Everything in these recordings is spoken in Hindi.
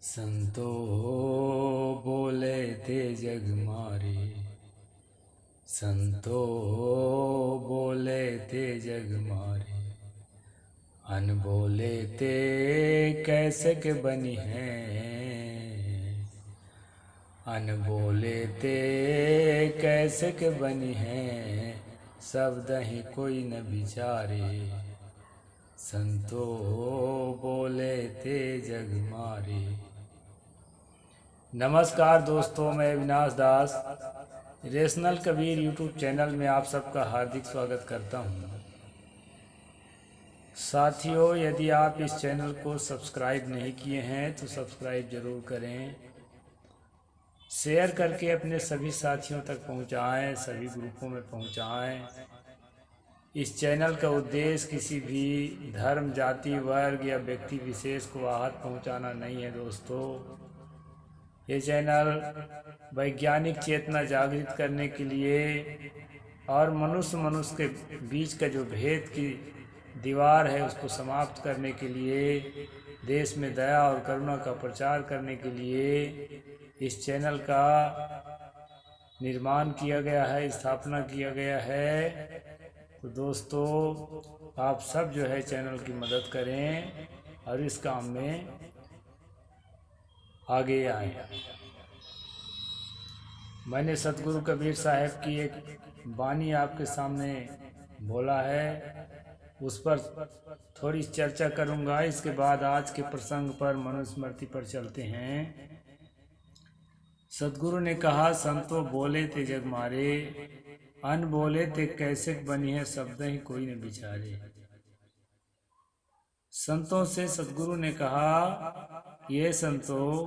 संतो बोले थे जग मारे, संतो बोले थे जग मारे, अनबोले ते कैसे के बनी हैं, अनबोले ते कैसे के बनी हैं, शब्द ही कोई न विचारे, संतो बोले थे जग मारे। नमस्कार दोस्तों, मैं अविनाश दास रेशनल कबीर यूट्यूब चैनल में आप सबका हार्दिक स्वागत करता हूं। साथियों, यदि आप इस चैनल को सब्सक्राइब नहीं किए हैं तो सब्सक्राइब ज़रूर करें, शेयर करके अपने सभी साथियों तक पहुंचाएं, सभी ग्रुपों में पहुंचाएं। इस चैनल का उद्देश्य किसी भी धर्म, जाति, वर्ग या व्यक्ति विशेष को आहत पहुंचाना नहीं है दोस्तों। ये चैनल वैज्ञानिक चेतना जागृत करने के लिए और मनुष्य के बीच का जो भेद की दीवार है उसको समाप्त करने के लिए, देश में दया और करुणा का प्रचार करने के लिए इस चैनल का निर्माण किया गया है, स्थापना किया गया है। तो दोस्तों, आप सब जो है चैनल की मदद करें और इस काम में आगे आए। मैंने सतगुरु कबीर साहब की एक वाणी आपके सामने बोला है, उस पर थोड़ी चर्चा करूंगा। इसके बाद आज के प्रसंग पर, मनुस्मृति पर चलते हैं। सतगुरु ने कहा, संतो बोले ते जग मारे, अन बोले ते कैसे बनी है, शब्द ही कोई न विचारे। संतों से सतगुरु ने कहा, ये संतों,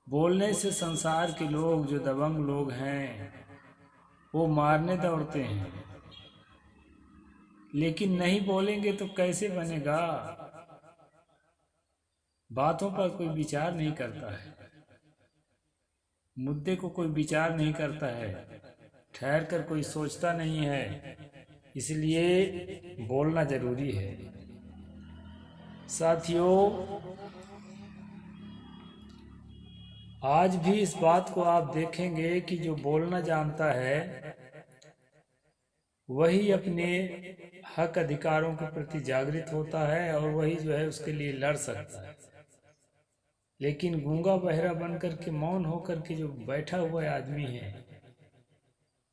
बोलने से संसार के लोग, जो दबंग लोग हैं, वो मारने दौड़ते हैं, लेकिन नहीं बोलेंगे तो कैसे बनेगा। बातों पर कोई विचार नहीं करता है, मुद्दे को कोई विचार नहीं करता है, ठहर कर कोई सोचता नहीं है, इसलिए बोलना जरूरी है। साथियों, आज भी इस बात को आप देखेंगे कि जो बोलना जानता है वही अपने हक अधिकारों के प्रति जागृत होता है और वही जो है उसके लिए लड़ सकता है। लेकिन गूंगा बहरा बनकर के, मौन होकर के जो बैठा हुआ आदमी है,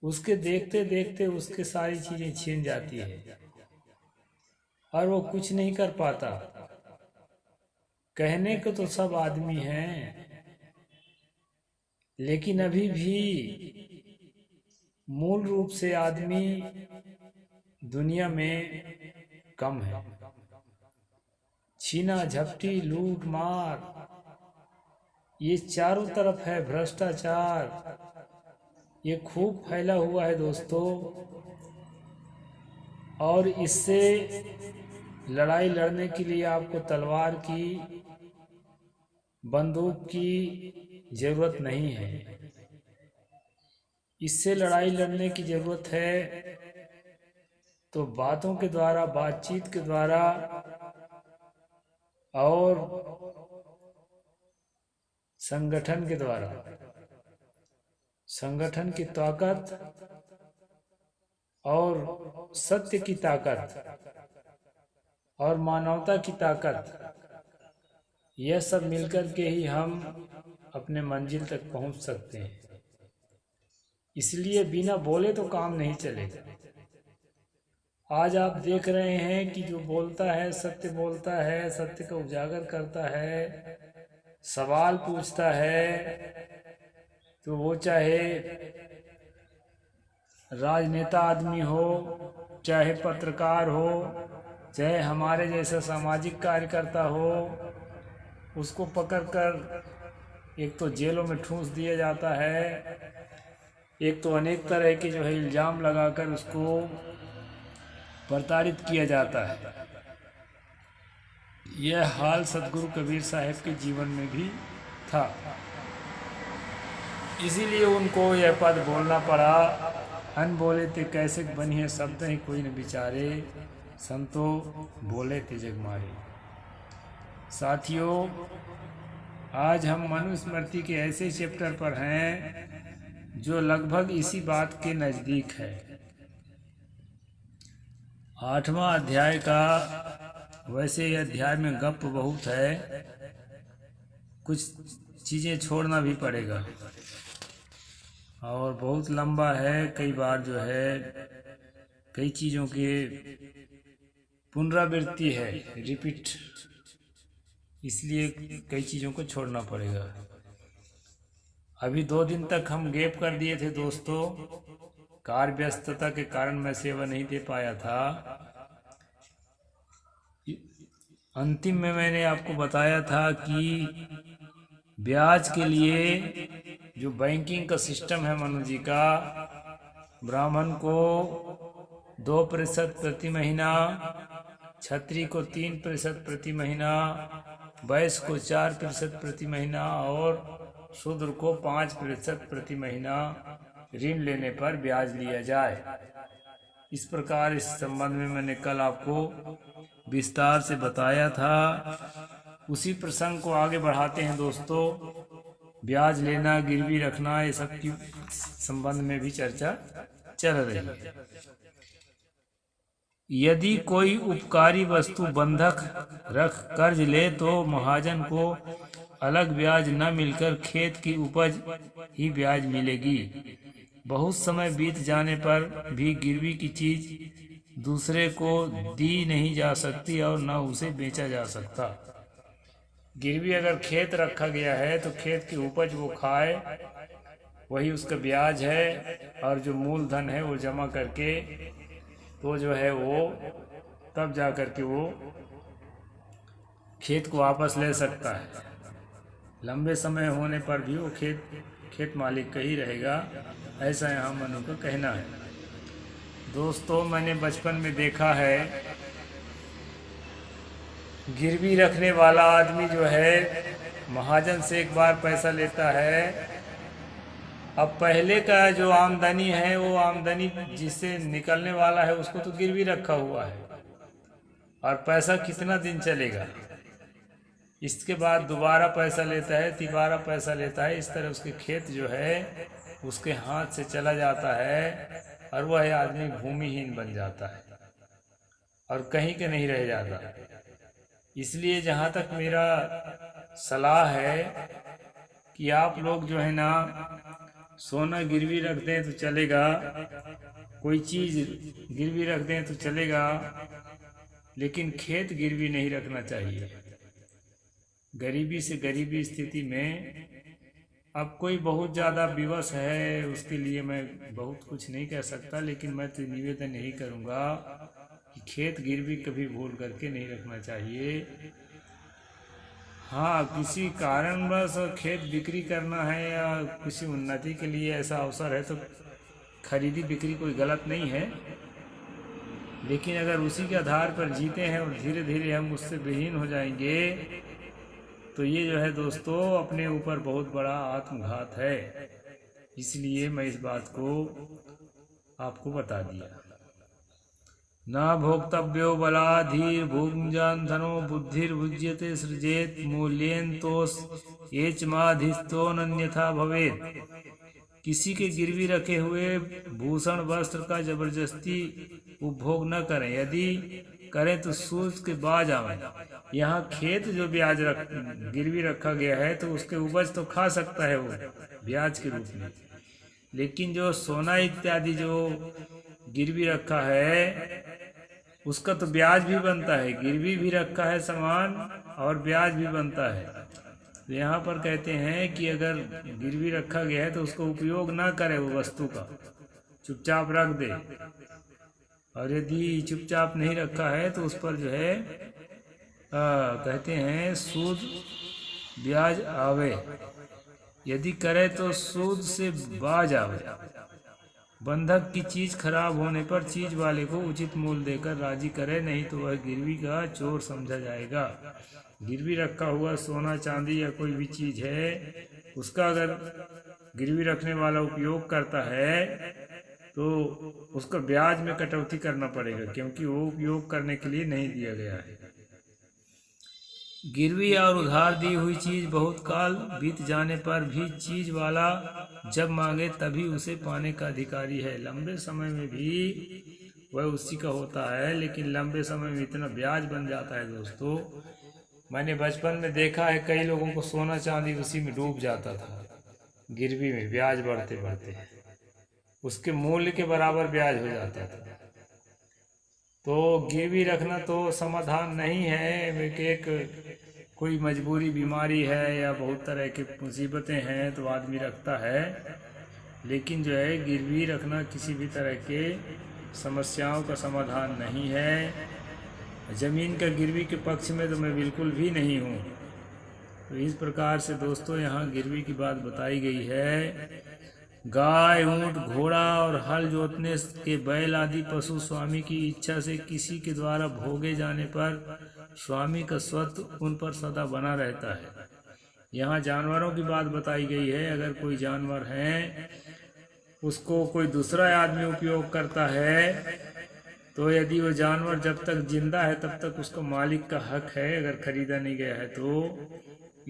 उसके देखते देखते उसके सारी चीजें छीन जाती है और वो कुछ नहीं कर पाता। कहने को तो सब आदमी हैं, लेकिन अभी भी मूल रूप से आदमी दुनिया में कम है। छीना झपटी, लूट मार, ये चारों तरफ है। भ्रष्टाचार ये खूब फैला हुआ है दोस्तों, और इससे लड़ाई लड़ने के लिए आपको तलवार की, बंदूक की जरूरत नहीं है। इससे लड़ाई लड़ने की जरूरत है तो बातों के द्वारा, बातचीत के द्वारा और संगठन के द्वारा। संगठन की ताकत और सत्य की ताकत और मानवता की ताकत, यह सब मिलकर के ही हम अपने मंजिल तक पहुंच सकते हैं। इसलिए बिना बोले तो काम नहीं चलेगा। आज आप देख रहे हैं कि जो बोलता है, सत्य बोलता है, सत्य को उजागर करता है, सवाल पूछता है, तो वो चाहे राजनेता आदमी हो, चाहे पत्रकार हो, चाहे हमारे जैसा सामाजिक कार्यकर्ता हो, उसको पकड़कर एक तो जेलों में ठूंस दिया जाता है, एक तो अनेक तरह के जो है इल्जाम लगाकर उसको प्रताड़ित किया जाता है। यह हाल सतगुरु कबीर साहब के जीवन में भी था, इसीलिए उनको यह पद बोलना पड़ा, अन बोले ते कैसे बनी है, शब्द ही कोई न विचारे, संतो बोले ते जग मारे। साथियों, आज हम मनुस्मृति के ऐसे चैप्टर पर हैं जो लगभग इसी बात के नज़दीक है। 8वां अध्याय का, वैसे यह अध्याय में गप बहुत है, कुछ चीज़ें छोड़ना भी पड़ेगा और बहुत लंबा है। कई बार जो है कई चीज़ों की पुनरावृत्ति है, रिपीट, इसलिए कई चीज़ों को छोड़ना पड़ेगा। अभी 2 दिन तक हम गैप कर दिए थे दोस्तों, कार्य व्यस्तता के कारण मैं सेवा नहीं दे पाया था। अंतिम में मैंने आपको बताया था कि ब्याज के लिए जो बैंकिंग का सिस्टम है मनु जी का, ब्राह्मण को 2% प्रति महीना, क्षत्रिय को 3% प्रति महीना, वैश्य को 4% प्रति महीना और शूद्र को 5% प्रति महीना ऋण लेने पर ब्याज लिया जाए। इस प्रकार इस संबंध में मैंने कल आपको विस्तार से बताया था। उसी प्रसंग को आगे बढ़ाते हैं दोस्तों। ब्याज लेना, गिरवी रखना, ये सब की संबंध में भी चर्चा चल रही है। यदि कोई उपकारी वस्तु बंधक रख कर्ज ले तो महाजन को अलग ब्याज न मिलकर खेत की उपज ही ब्याज मिलेगी। बहुत समय बीत जाने पर भी गिरवी की चीज दूसरे को दी नहीं जा सकती और न उसे बेचा जा सकता। गिरवी अगर खेत रखा गया है तो खेत की उपज वो खाए, वही उसका ब्याज है, और जो मूलधन है वो जमा करके तो जो है वो तब जा कर के वो खेत को वापस ले सकता है। लंबे समय होने पर भी वो खेत मालिक का ही रहेगा, ऐसा यहाँ मनु का कहना है। दोस्तों, मैंने बचपन में देखा है, गिरवी रखने वाला आदमी जो है महाजन से एक बार पैसा लेता है। अब पहले का जो आमदनी है वो आमदनी जिससे निकलने वाला है उसको तो गिरवी रखा हुआ है, और पैसा कितना दिन चलेगा। इसके बाद दोबारा पैसा लेता है, तिबारा पैसा लेता है, इस तरह उसके खेत जो है उसके हाथ से चला जाता है और वह आदमी भूमिहीन बन जाता है और कहीं के नहीं रह जाता। इसलिए जहाँ तक मेरा सलाह है कि आप लोग जो है ना सोना गिरवी रख दें तो चलेगा, कोई चीज़ गिरवी रख दें तो चलेगा, लेकिन खेत गिरवी नहीं रखना चाहिए। गरीबी से गरीबी स्थिति में, अब कोई बहुत ज़्यादा विवश है उसके लिए मैं बहुत कुछ नहीं कह सकता, लेकिन मैं तो निवेदन यही करूँगा कि खेत गिरवी कभी भूल करके नहीं रखना चाहिए। हाँ, किसी कारणवश खेत बिक्री करना है या किसी उन्नति के लिए ऐसा अवसर है तो खरीदी बिक्री कोई गलत नहीं है, लेकिन अगर उसी के आधार पर जीते हैं और धीरे धीरे हम उससे विहीन हो जाएंगे तो ये जो है दोस्तों अपने ऊपर बहुत बड़ा आत्मघात है। इसलिए मैं इस बात को आपको बता दिया। न भोक्तव्यो बलाधीर भुंजान धनो बुद्धिर्भुज्यते सृजेत मूल्येन्तोस एचमाधिस्थो अन्यथा भवेत्। किसी के गिरवी रखे हुए भूषण वस्त्र का जबरदस्ती उपभोग न करें, यदि करें तो सूद के बाज आवें। यहाँ खेत जो ब्याज गिरवी रखा गया है तो उसके उपज तो खा सकता है वो ब्याज के रूप में, लेकिन जो सोना इत्यादि जो गिरवी रखा है उसका तो ब्याज भी बनता है। गिरवी भी रखा है सामान और ब्याज भी बनता है। तो यहाँ पर कहते हैं कि अगर गिरवी रखा गया है तो उसको उपयोग ना करे, वो वस्तु का चुपचाप रख दे, और यदि चुपचाप नहीं रखा है तो उस पर जो है कहते हैं सूद ब्याज आवे, यदि करे तो सूद से बाज आवे। बंधक की चीज खराब होने पर चीज वाले को उचित मूल्य देकर राजी करे, नहीं तो वह गिरवी का चोर समझा जाएगा। गिरवी रखा हुआ सोना चांदी या कोई भी चीज है उसका अगर गिरवी रखने वाला उपयोग करता है तो उसका ब्याज में कटौती करना पड़ेगा, क्योंकि वो उपयोग करने के लिए नहीं दिया गया है। गिरवी और उधार दी हुई चीज बहुत काल बीत जाने पर भी चीज वाला जब मांगे तभी उसे पाने का अधिकारी है। लंबे समय में भी वह उसी का होता है, लेकिन लंबे समय में इतना ब्याज बन जाता है दोस्तों। मैंने बचपन में देखा है कई लोगों को सोना चांदी उसी में डूब जाता था, गिरवी में ब्याज बढ़ते बढ़ते उसके मूल्य के बराबर ब्याज हो जाता था। तो गिरवी रखना तो समाधान नहीं है। एक कोई मजबूरी बीमारी है या बहुत तरह की मुसीबतें हैं तो आदमी रखता है, लेकिन जो है गिरवी रखना किसी भी तरह के समस्याओं का समाधान नहीं है। ज़मीन का गिरवी के पक्ष में तो मैं बिल्कुल भी नहीं हूँ। तो इस प्रकार से दोस्तों यहाँ गिरवी की बात बताई गई है। गाय, ऊंट, घोड़ा और हल जोतने के बैल आदि पशु स्वामी की इच्छा से किसी के द्वारा भोगे जाने पर स्वामी का स्वत्व उन पर सदा बना रहता है। यहाँ जानवरों की बात बताई गई है। अगर कोई जानवर है उसको कोई दूसरा आदमी उपयोग करता है तो यदि वो जानवर जब तक जिंदा है तब तक उसको मालिक का हक है, अगर खरीदा नहीं गया है तो।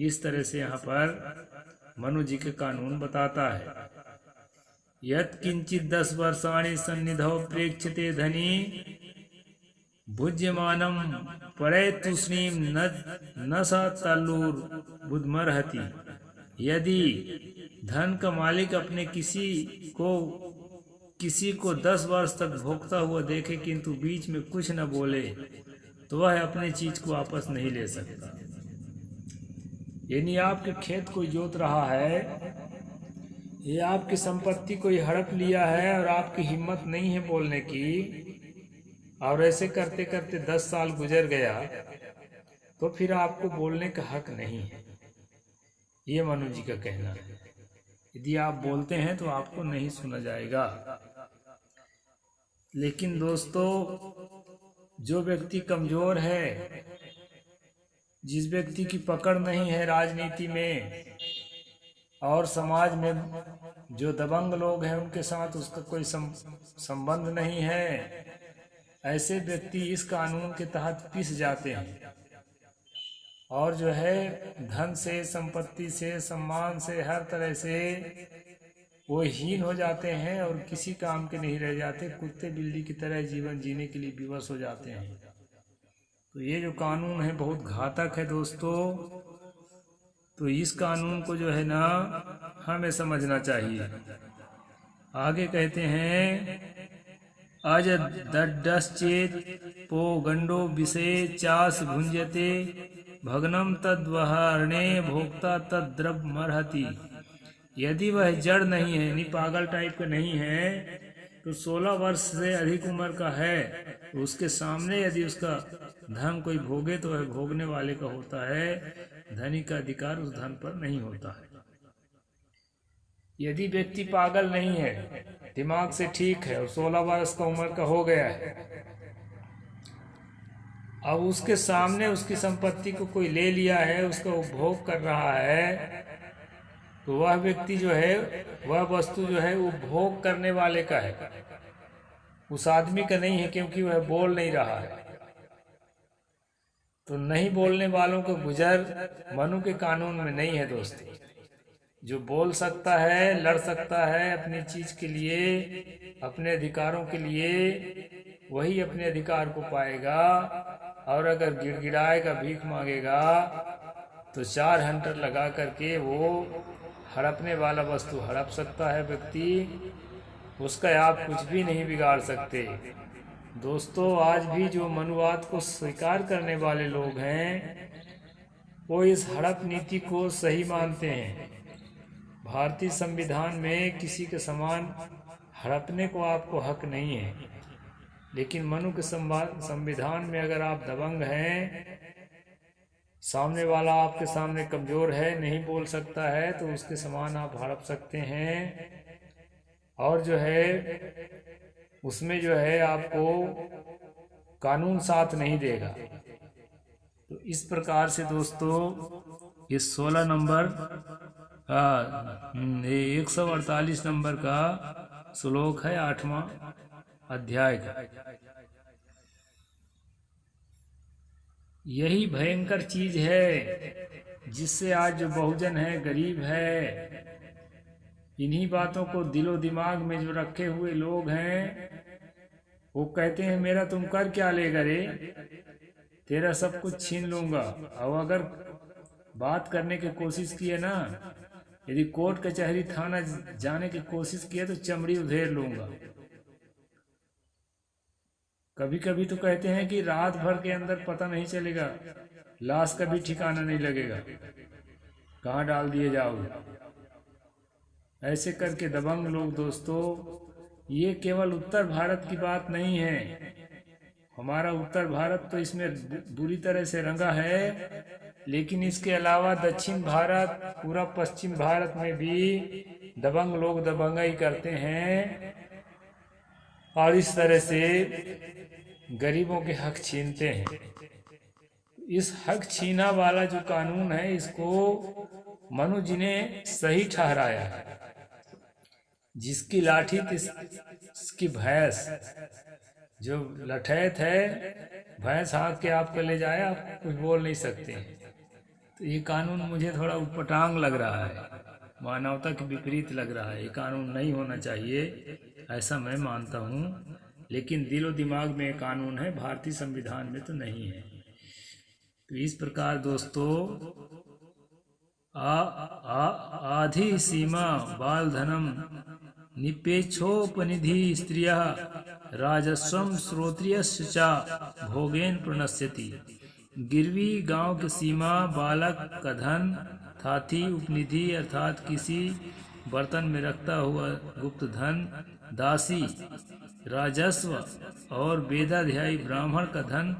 इस तरह से यहाँ पर मनु जी के कानून बताता है। यत् किंचित 10 वर्षाणि सन्निधौ प्रेक्षते धनी भुज्यमानम पड़े तूष्णीम न सा तल्लूर बुधमर्हति। यदि धन का मालिक अपने किसी को 10 वर्ष तक भोगता हुआ देखे किंतु बीच में कुछ न बोले तो वह अपनी चीज को वापस नहीं ले सकता। यानी आपके खेत कोई जोत रहा है, ये आपकी संपत्ति कोई हड़प लिया है और आपकी हिम्मत नहीं है बोलने की, और ऐसे करते करते 10 साल गुजर गया तो फिर आपको बोलने का हक नहीं है। ये मनु जी का कहना है। यदि आप बोलते हैं तो आपको नहीं सुना जाएगा। लेकिन दोस्तों, जो व्यक्ति कमजोर है, जिस व्यक्ति की पकड़ नहीं है राजनीति में और समाज में, जो दबंग लोग हैं उनके साथ उसका कोई संबंध नहीं है, ऐसे व्यक्ति इस कानून के तहत पिस जाते हैं और जो है धन से, संपत्ति से, सम्मान से, हर तरह से वो हीन हो जाते हैं और किसी काम के नहीं रह जाते। कुत्ते बिल्ली की तरह जीवन जीने के लिए विवश हो जाते हैं। तो ये जो कानून है बहुत घातक है दोस्तों। तो इस कानून को जो है ना हमें समझना चाहिए। आगे कहते हैं, अज दड्डश्चेत पो गंडो विषे चास भुंजते भग्नम तद्वहरणे भोक्ता तद्द्रव मरहति। यदि वह जड़ नहीं है, यानी पागल टाइप का नहीं है, तो 16 वर्ष से अधिक उम्र का है तो उसके सामने यदि उसका धन कोई भोगे तो वह भोगने वाले का होता है, धनी का अधिकार उस धन पर नहीं होता है। यदि व्यक्ति पागल नहीं है, दिमाग से ठीक है और 16 वर्ष का उम्र का हो गया है, अब उसके सामने उसकी संपत्ति को कोई ले लिया है, उसका उपभोग कर रहा है, तो वह व्यक्ति जो है, वह वस्तु जो है वो भोग करने वाले का है, उस आदमी का नहीं है, क्योंकि वह बोल नहीं रहा है। तो नहीं बोलने वालों का गुजर मनु के कानून में नहीं है दोस्तों। जो बोल सकता है, लड़ सकता है अपनी चीज के लिए, अपने अधिकारों के लिए, वही अपने अधिकार को पाएगा। और अगर गिड़गिड़ाएगा, भीख मांगेगा, तो 4 हंटर लगा करके वो हड़पने वाला वस्तु हड़प सकता है व्यक्ति, उसका आप कुछ भी नहीं बिगाड़ सकते। दोस्तों, आज भी जो मनुवाद को स्वीकार करने वाले लोग हैं वो इस हड़प नीति को सही मानते हैं। भारतीय संविधान में किसी के समान हड़पने को आपको हक नहीं है, लेकिन मनु के संविधान में अगर आप दबंग हैं, सामने वाला आपके सामने कमजोर है, नहीं बोल सकता है, तो उसके समान आप हड़प सकते हैं। और जो है उसमें जो है आपको कानून साथ नहीं देगा। तो इस प्रकार से दोस्तों ये 16 नंबर 148 नंबर का श्लोक है 8वां अध्याय का। यही भयंकर चीज है जिससे आज जो बहुजन है, गरीब है, इन्हीं बातों को दिलो दिमाग में जो रखे हुए लोग हैं, वो कहते हैं मेरा तुम कर क्या लेगा रे, तेरा सब कुछ छीन लूंगा। और अगर बात करने की कोशिश की है ना, यदि कोर्ट कचहरी थाना जाने की कोशिश की है तो चमड़ी उधेड़ लूंगा। कभी कभी तो कहते हैं कि रात भर के अंदर पता नहीं चलेगा, लाश का भी ठिकाना नहीं लगेगा, कहाँ डाल दिए जाओगे। ऐसे करके दबंग लोग दोस्तों, ये केवल उत्तर भारत की बात नहीं है, हमारा उत्तर भारत तो इसमें बुरी तरह से रंगा है, लेकिन इसके अलावा दक्षिण भारत, पूरा पश्चिम भारत में भी दबंग लोग दबंगाई करते हैं और इस तरह से गरीबों के हक छीनते हैं। इस हक छीना वाला जो कानून है, इसको मनु जी ने सही ठहराया है। जिसकी लाठी इसकी भैंस, जो लठैत है, भैंस हाथ के आपको ले जाए, आप कुछ बोल नहीं सकते। तो ये कानून मुझे थोड़ा उटपटांग लग रहा है, मानवता के विपरीत लग रहा है। ये कानून नहीं होना चाहिए, ऐसा मैं मानता हूँ, लेकिन दिलो दिमाग में कानून है, भारतीय संविधान में तो नहीं है। तो इस प्रकार दोस्तों, आधी सीमा बाल धनम निपेक्षोपनिधि स्त्रिया राजस्वम श्रोत्रियस्य च भोगेन प्रणश्यति। गिरवी गांव की सीमा बालक का धन, थाती उपनिधि अर्थात किसी बर्तन में रखता हुआ गुप्त धन, दासी राजस्व और वेदाध्यायी ब्राह्मण का धन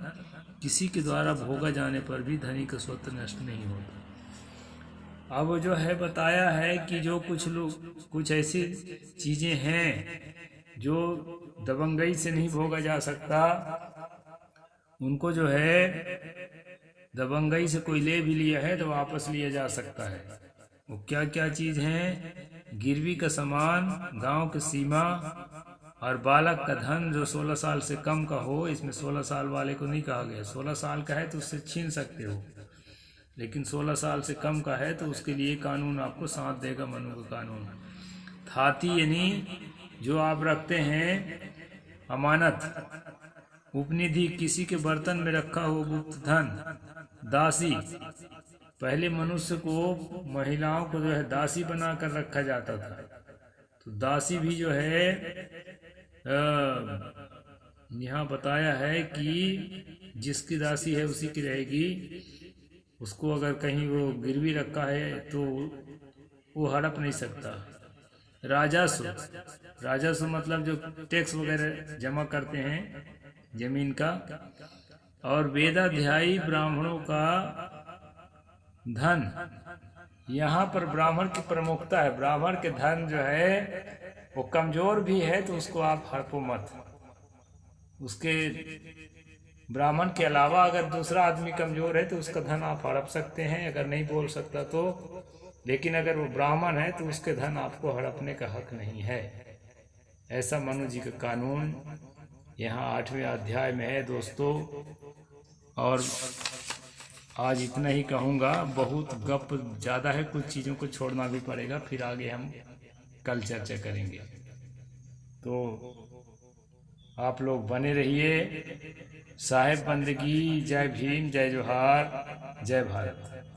किसी के द्वारा भोगा जाने पर भी धनी का स्वतः नष्ट नहीं होता। अब जो है बताया है कि जो कुछ लोग, कुछ ऐसी चीजें हैं जो दबंगई से नहीं भोगा जा सकता, उनको जो है दबंगई से कोई ले भी लिया है तो वापस लिया जा सकता है। वो क्या क्या चीज हैं? गिरवी का सामान, गांव की सीमा और बालक का धन जो 16 साल से कम का हो। इसमें 16 साल वाले को नहीं कहा गया, 16 साल का है तो उससे छीन सकते हो, लेकिन 16 साल से कम का है तो उसके लिए कानून आपको साथ देगा, मनु का कानून। थाती यानी जो आप रखते हैं अमानत। उपनिधि किसी के बर्तन में रखा हो गुप्त धन। दासी, पहले मनुष्य को, महिलाओं को जो है दासी बनाकर रखा जाता था, तो दासी भी जो है यहाँ बताया है कि जिसकी दासी है उसी की रहेगी। उसको अगर कहीं वो गिरवी रखा है तो वो हड़प नहीं सकता। राजस्व, राजस्व मतलब जो टैक्स वगैरह जमा करते हैं जमीन का। और वेदाध्यायी ब्राह्मणों का धन, यहाँ पर ब्राह्मण की प्रमुखता है। ब्राह्मण के धन जो है वो कमजोर भी है तो उसको आप हड़पो मत। उसके ब्राह्मण के अलावा अगर दूसरा आदमी कमजोर है तो उसका धन आप हड़प सकते हैं, अगर नहीं बोल सकता तो। लेकिन अगर वो ब्राह्मण है तो उसके धन आपको हड़पने का हक नहीं है। ऐसा मनु जी का कानून यहाँ 8वें अध्याय में है दोस्तों। और आज इतना ही कहूँगा, बहुत गप ज़्यादा है, कुछ चीज़ों को छोड़ना भी पड़ेगा, फिर आगे हम कल चर्चा करेंगे। तो आप लोग बने रहिए। साहेब बंदगी। जय भीम, जय जोहार, जय भारत।